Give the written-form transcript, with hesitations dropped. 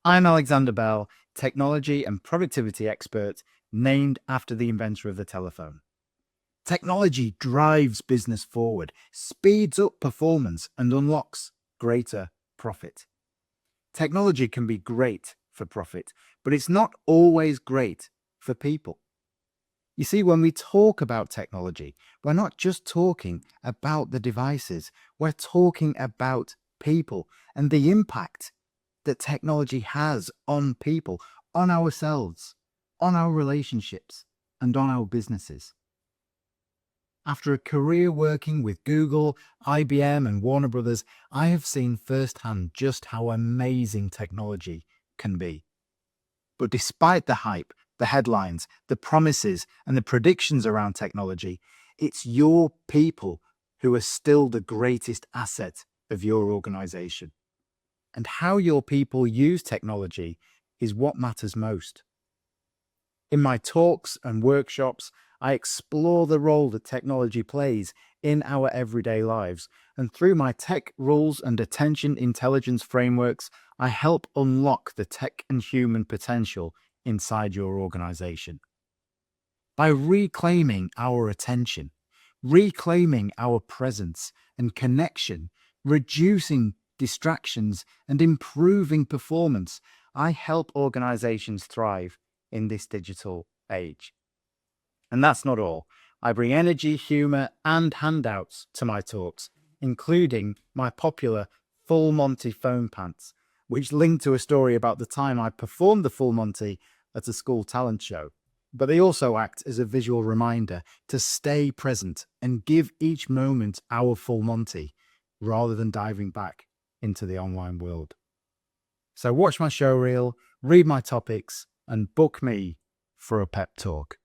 I'm Alexander Bell, technology and productivity expert, named after the inventor of the telephone. Technology drives business forward, speeds up performance, and unlocks greater profit. Technology can be great for profit, but it's not always great for people. You see, when we talk about technology, we're not just talking about the devices, we're talking about people and the impact that technology has on people, on ourselves, on our relationships, and on our businesses. After a career working with Google, IBM, and Warner Brothers, I have seen firsthand just how amazing technology can be. But despite the hype, the headlines, the promises, and the predictions around technology, it's your people who are still the greatest asset of your organization. And how your people use technology is what matters most. In my talks and workshops, I explore the role that technology plays in our everyday lives. And through my tech rules and attention intelligence frameworks, I help unlock the tech and human potential inside your organization. By reclaiming our attention, reclaiming our presence and connection, reducing distractions, and improving performance, I help organizations thrive in this digital age. And that's not all. I bring energy, humor, and handouts to my talks, including my popular Full Monty phone pants, which link to a story about the time I performed the Full Monty at a school talent show. But they also act as a visual reminder to stay present and give each moment our Full Monty, rather than diving back into the online world. So watch my show reel, read my topics, and book me for a pep talk.